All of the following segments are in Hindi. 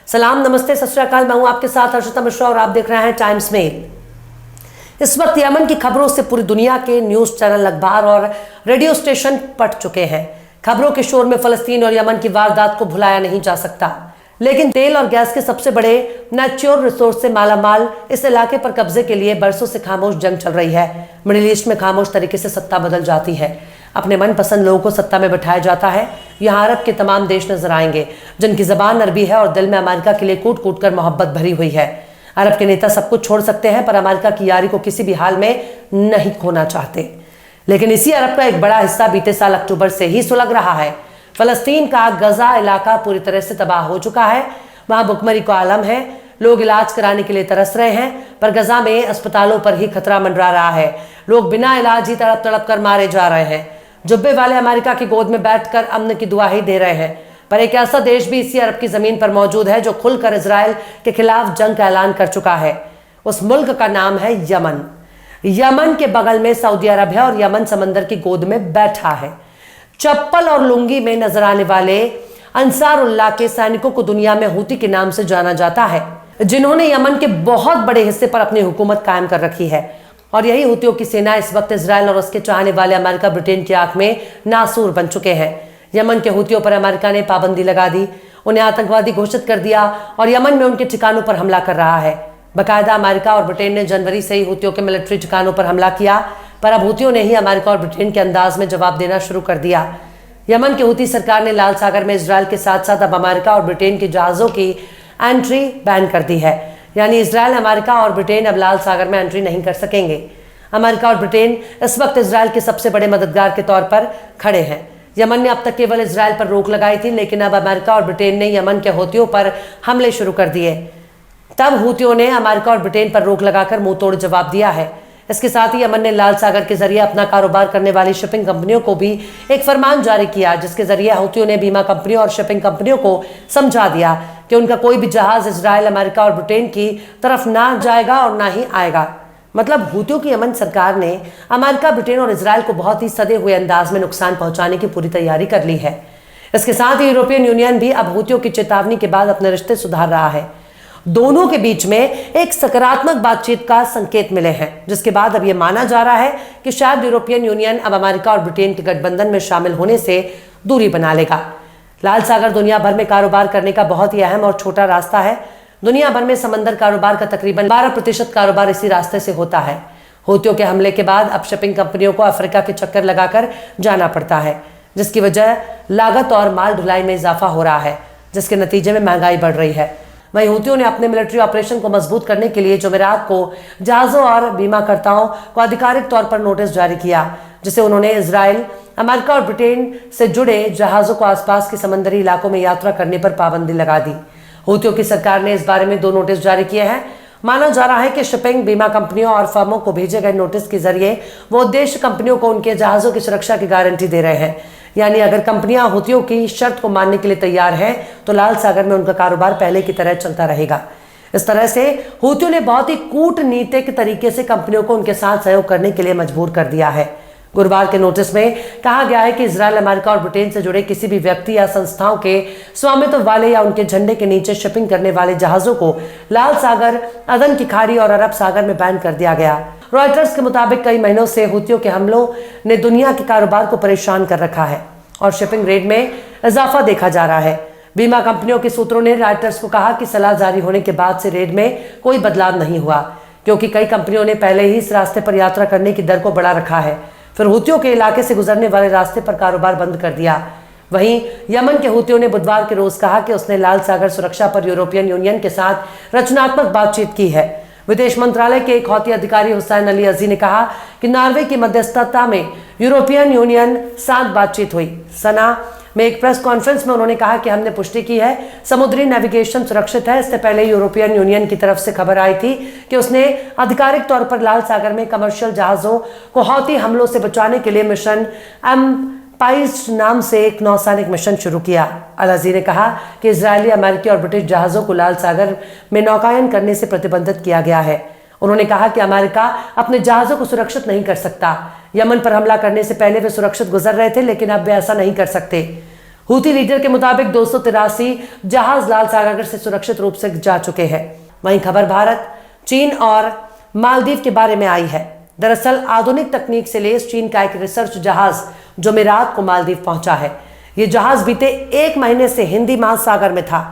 सलाम, नमस्ते, सत श्री अकाल। मैं हूं आपके साथ हर्षिता मिश्रा और आप देख रहे हैं टाइम्स मेल। इस वक्त यमन की खबरों से पूरी दुनिया के न्यूज चैनल, अखबार और रेडियो स्टेशन पट चुके हैं। खबरों के शोर में फलस्तीन और यमन की वारदात को भुलाया नहीं जा सकता, लेकिन तेल और गैस के सबसे बड़े नेचुरल रिसोर्स से मालामाल इस इलाके पर कब्जे के लिए बरसों से खामोश जंग चल रही है। मिडिल ईस्ट में खामोश तरीके से सत्ता बदल जाती है, अपने मनपसंद लोगों को सत्ता में बैठाया जाता है। यहाँ अरब के तमाम देश नजर आएंगे जिनकी जबान अरबी है और दिल में अमेरिका के लिए कूट कूट कर मोहब्बत भरी हुई है। अरब के नेता सब कुछ छोड़ सकते हैं पर अमेरिका की यारी को किसी भी हाल में नहीं खोना चाहते। लेकिन इसी अरब का एक बड़ा हिस्सा बीते साल अक्टूबर से ही सुलग रहा है। फलस्तीन का गजा इलाका पूरी तरह से तबाह हो चुका है। वहां भुखमरी का आलम है, लोग इलाज कराने के लिए तरस रहे हैं, पर गजा में अस्पतालों पर ही खतरा मंडरा रहा है। लोग बिना इलाज ही तड़प तड़प कर मारे जा रहे हैं। जुब्बे वाले अमेरिका की गोद में बैठकर अमन की दुआ ही दे रहे हैं, पर एक ऐसा देश भी इसी अरब की जमीन पर मौजूद है जो खुलकर इजराइल के खिलाफ जंग का ऐलान कर चुका है। उस मुल्क का नाम है यमन। यमन के बगल में सऊदी अरब है और यमन समंदर की गोद में बैठा है। चप्पल और लुंगी में नजर आने वाले अंसारुल्लाह के सैनिकों को दुनिया में हूती के नाम से जाना जाता है, जिन्होंने यमन के बहुत बड़े हिस्से पर अपनी हुकूमत कायम कर रखी है। और यही हूतियों की सेना इस वक्त इजराइल और उसके चाहने वाले अमेरिका, ब्रिटेन की आंख में नासूर बन चुके हैं। यमन के हूतियों पर अमेरिका ने पाबंदी लगा दी, उन्हें आतंकवादी घोषित कर दिया और यमन में उनके ठिकानों पर हमला कर रहा है। बाकायदा अमेरिका और ब्रिटेन ने जनवरी से ही हूतियों के मिलिट्री ठिकानों पर हमला किया, पर अब हूतियों ने ही अमेरिका और ब्रिटेन के अंदाज में जवाब देना शुरू कर दिया। यमन की हूती सरकार ने लाल सागर में इजराइल के साथ साथ अब अमेरिका और ब्रिटेन के जहाजों की एंट्री बैन कर दी है। यानी इजराइल, अमेरिका और ब्रिटेन अब लाल सागर में एंट्री नहीं कर सकेंगे। अमेरिका और ब्रिटेन इस वक्त इजराइल के सबसे बड़े मददगार के तौर पर खड़े हैं। यमन ने अब तक केवल इजराइल पर रोक लगाई थी, लेकिन अब अमेरिका और ब्रिटेन ने यमन के हूतियों पर हमले शुरू कर दिए। तब हूतियों ने अमेरिका और ब्रिटेन पर रोक लगाकर मुंह तोड़ जवाब दिया है। इसके साथ ही यमन ने लाल सागर के जरिए अपना कारोबार करने वाली शिपिंग कंपनियों को भी एक फरमान जारी किया, जिसके जरिए हूतियों ने बीमा कंपनियों और शिपिंग कंपनियों को समझा दिया कि उनका कोई भी जहाज इजराइल, अमेरिका और ब्रिटेन की तरफ ना जाएगा और ना ही आएगा। मतलब हूतियों की यमन सरकार ने अमेरिका, ब्रिटेन और इजराइल को बहुत ही सदे हुए अंदाज में नुकसान पहुंचाने की पूरी तैयारी कर ली है। इसके साथ ही यूरोपियन यूनियन भी अब हूतियों की चेतावनी के बाद अपने रिश्ते सुधार रहा है। दोनों के बीच में एक सकारात्मक बातचीत का संकेत मिले हैं, जिसके बाद अब यह माना जा रहा है कि शायद यूरोपियन यूनियन अब अमेरिका और ब्रिटेन के गठबंधन में शामिल होने से दूरी बना लेगा। लाल सागर दुनिया भर में कारोबार करने का बहुत ही अहम और छोटा रास्ता है। दुनिया भर में समंदर कारोबार का तकरीबन 12% कारोबार इसी रास्ते से होता है। हूतियों के हमले के बाद अब शिपिंग कंपनियों को अफ्रीका के चक्कर लगाकर जाना पड़ता है, जिसकी वजह लागत और माल ढुलाई में इजाफा हो रहा है, जिसके नतीजे में महंगाई बढ़ रही है। वहीं हूतियों ने अपने मिलिट्री ऑपरेशन को मजबूत करने के लिए जुमेरात को जहाजों और बीमाकर्ताओं को आधिकारिक तौर पर नोटिस जारी किया, जिसे उन्होंने इजराइल, अमेरिका और ब्रिटेन से जुड़े जहाजों को आसपास के समंदरी इलाकों में यात्रा करने पर पाबंदी लगा दी। हूतियों की सरकार ने इस बारे में 2 नोटिस जारी किए हैं। माना जा रहा है कि शिपिंग, बीमा कंपनियों और फर्मों को भेजे गए नोटिस के जरिए वो उद्देश्य कंपनियों को उनके जहाजों की सुरक्षा की गारंटी दे रहे हैं। यानी अगर कंपनियां हूतियों की शर्त को मानने के लिए तैयार हैं तो लाल सागर में उनका कारोबार पहले की तरह चलता रहेगा। इस तरह से हूतियों ने बहुत ही कूटनीतिक तरीके से कंपनियों को उनके साथ सहयोग करने के लिए मजबूर कर दिया है। गुरुवार के नोटिस में कहा गया है कि इजराइल, अमेरिका और ब्रिटेन से जुड़े किसी भी व्यक्ति या संस्थाओं के स्वामित्व वाले या उनके झंडे के नीचे शिपिंग करने वाले जहाजों को लाल सागर, अदन की खाड़ी और अरब सागर में बैन कर दिया गया। रॉयटर्स के मुताबिक कई महीनों से हूतियों के हमलों ने दुनिया के कारोबार को परेशान कर रखा है और शिपिंग रेट में इजाफा देखा जा रहा है। बीमा कंपनियों के सूत्रों ने रॉयटर्स को कहा कि सलाह जारी होने के बाद से रेट में कोई बदलाव नहीं हुआ, क्योंकि कई कंपनियों ने पहले ही इस रास्ते पर यात्रा करने की दर को बढ़ा रखा है। फिर हूतियों के इलाके से गुजरने वाले रास्ते पर कारोबार बंद कर दिया। वहीं यमन के हूतियों ने बुधवार के रोज कहा कि उसने लाल सागर सुरक्षा पर यूरोपियन यूनियन के साथ रचनात्मक बातचीत की है। विदेश मंत्रालय के एक हौती अधिकारी हुसैन अली अजी ने कहा कि नॉर्वे की मध्यस्थता में यूरोपियन यूनियन साथ बातचीत हुई। सना में एक प्रेस कॉन्फ्रेंस में उन्होंने कहा कि हमने पुष्टि की है समुद्री नेविगेशन सुरक्षित है। इससे पहले यूरोपियन यूनियन की तरफ से खबर आई थी कि उसने आधिकारिक तौर पर लाल सागर में कमर्शियल जहाजों को हौती हमलों से बचाने के लिए मिशन एम्पाइज नाम से एक नौसैनिक मिशन शुरू किया। अल-अज़ी ने कहा कि इजरायली, अमेरिकी और ब्रिटिश जहाजों को लाल सागर में नौकायन करने से प्रतिबंधित किया गया है। उन्होंने कहा कि अमेरिका अपने जहाजों को सुरक्षित नहीं कर सकता। यमन पर हमला करने से पहले वे सुरक्षित गुजर रहे थे, लेकिन अब वे ऐसा नहीं कर सकते। हूती लीडर के मुताबिक 283 जहाज लाल सागर से सुरक्षित रूप से जा चुके हैं। वहीं खबर भारत, चीन और मालदीव के बारे में आई है। दरअसल आधुनिक तकनीक से लैस चीन का एक रिसर्च जहाज जुमेरात को मालदीव पहुंचा है। यह जहाज बीते 1 महीने से हिंदी महासागर में था।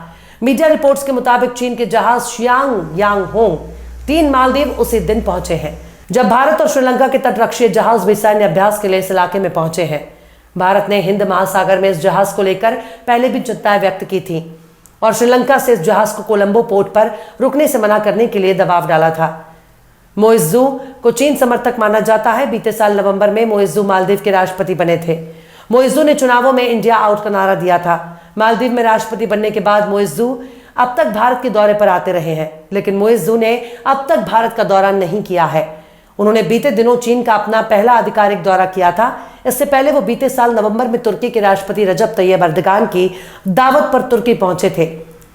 मीडिया रिपोर्ट्स के मुताबिक चीन के जहाज शियांग यांग होंग 3 मालदीव उसी दिन पहुंचे हैं, जब भारत और श्रीलंका के तटरक्षीय जहाज भी सैन्य अभ्यास के लिए इस इलाके में पहुंचे हैं। भारत ने हिंद महासागर में इस जहाज को लेकर पहले भी चिंताएं व्यक्त की थी और श्रीलंका से इस जहाज को कोलंबो पोर्ट पर रुकने से मना करने के लिए दबाव डाला था। मोइज़ू को चीन समर्थक माना जाता है। बीते साल नवंबर में मोइज़ू मालदीव के राष्ट्रपति बने थे। मोइज़ू ने चुनावों में इंडिया आउट का नारा दिया था। मालदीव में राष्ट्रपति बनने के बाद मोइज़ू अब तक भारत के दौरे पर आते रहे हैं, लेकिन मोइज़ू ने अब तक भारत का दौरा नहीं किया है। उन्होंने बीते दिनों चीन का अपना पहला आधिकारिक दौरा किया था। इससे पहले वो बीते साल नवंबर में तुर्की के राष्ट्रपति रजब तैयब एर्दोगान की दावत पर तुर्की पहुंचे थे।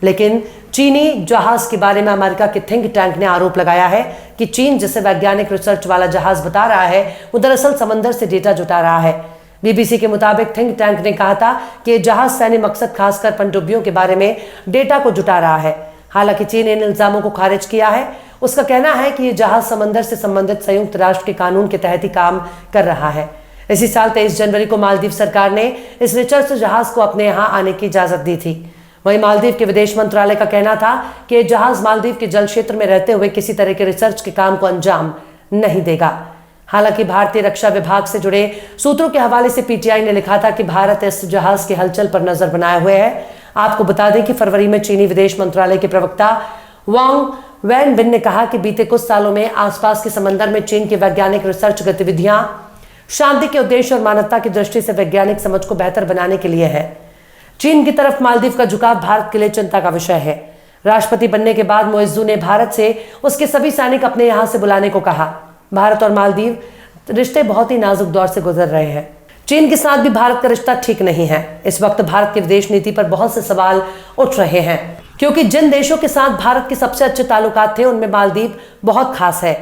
लेकिन चीनी जहाज के बारे में अमेरिका के थिंक टैंक ने आरोप लगाया है कि चीन जिसे वैज्ञानिक रिसर्च वाला जहाज बता रहा है, वो दरअसल समंदर से डेटा जुटा रहा है। बीबीसी के मुताबिक थिंक टैंक ने कहा था कि यह जहाज सैन्य मकसद खासकर पनडुब्बियों के बारे में डेटा को जुटा रहा है। हालांकि चीन इन इल्जामों को खारिज किया है। उसका कहना है कि यह जहाज समंदर से संबंधित संयुक्त राष्ट्र के कानून के तहत ही काम कर रहा है। इसी साल 23 जनवरी को मालदीव सरकार ने इस रिसर्च जहाज को अपने यहां आने की इजाजत दी थी। वहीं मालदीव के विदेश मंत्रालय का कहना था कि यह जहाज मालदीव के जल क्षेत्र में रहते हुए किसी तरह के रिसर्च के काम को अंजाम नहीं देगा। हालांकि भारतीय रक्षा विभाग से जुड़े सूत्रों के हवाले से पीटीआई ने लिखा था कि भारत इस जहाज के हलचल पर नजर बनाए हुए है। आपको बता दें कि फरवरी में चीनी विदेश मंत्रालय के प्रवक्ता वांग वेनबिन ने कहा कि बीते कुछ सालों में आसपास के समंदर में चीन की वैज्ञानिक रिसर्च गतिविधियां शांति के उद्देश्य और मानवता की दृष्टि से वैज्ञानिक समझ को बेहतर बनाने के लिए है। चीन की तरफ मालदीव का झुकाव भारत के लिए चिंता का विषय है। राष्ट्रपति बनने के बाद मोइज़ू ने भारत से उसके सभी सैनिक अपने यहां से बुलाने को कहा। भारत और मालदीव रिश्ते बहुत ही नाजुक दौर से गुजर रहे हैं। चीन के साथ भी भारत का रिश्ता ठीक नहीं है। इस वक्त भारत की विदेश नीति पर बहुत से सवाल उठ रहे हैं, क्योंकि जिन देशों के साथ भारत के सबसे अच्छे ताल्लुकात थे उनमें मालदीव बहुत खास है।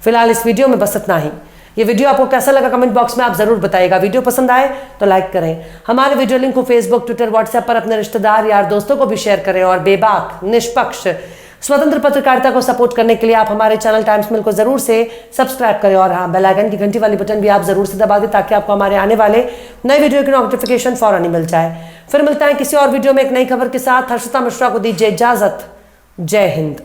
फिलहाल इस वीडियो में बस इतना ही। ये वीडियो आपको कैसा लगा कमेंट बॉक्स में आप जरूर बताइएगा। वीडियो पसंद आए तो लाइक करें। हमारे वीडियो लिंक को फेसबुक, ट्विटर, व्हाट्सएप पर अपने रिश्तेदार, यार, दोस्तों को भी शेयर करें और बेबाक, निष्पक्ष, स्वतंत्र पत्रकारिता को सपोर्ट करने के लिए आप हमारे चैनल टाइम्स मेल को जरूर से सब्सक्राइब करें और हाँ, बेल आइकन की घंटी वाली बटन भी आप जरूर से दबा दें ताकि आपको हमारे आने वाले नए वीडियो की नोटिफिकेशन फौरन ही मिल जाए। फिर मिलता है किसी और वीडियो में एक नई खबर के साथ। हर्षिता मिश्रा को दीजिए इजाजत। जय हिंद।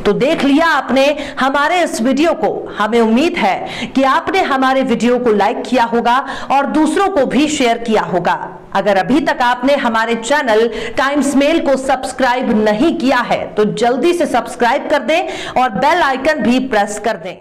तो देख लिया आपने हमारे इस वीडियो को। हमें उम्मीद है कि आपने हमारे वीडियो को लाइक किया होगा और दूसरों को भी शेयर किया होगा। अगर अभी तक आपने हमारे चैनल टाइम्स मेल को सब्सक्राइब नहीं किया है तो जल्दी से सब्सक्राइब कर दें और बेल आइकन भी प्रेस कर दें।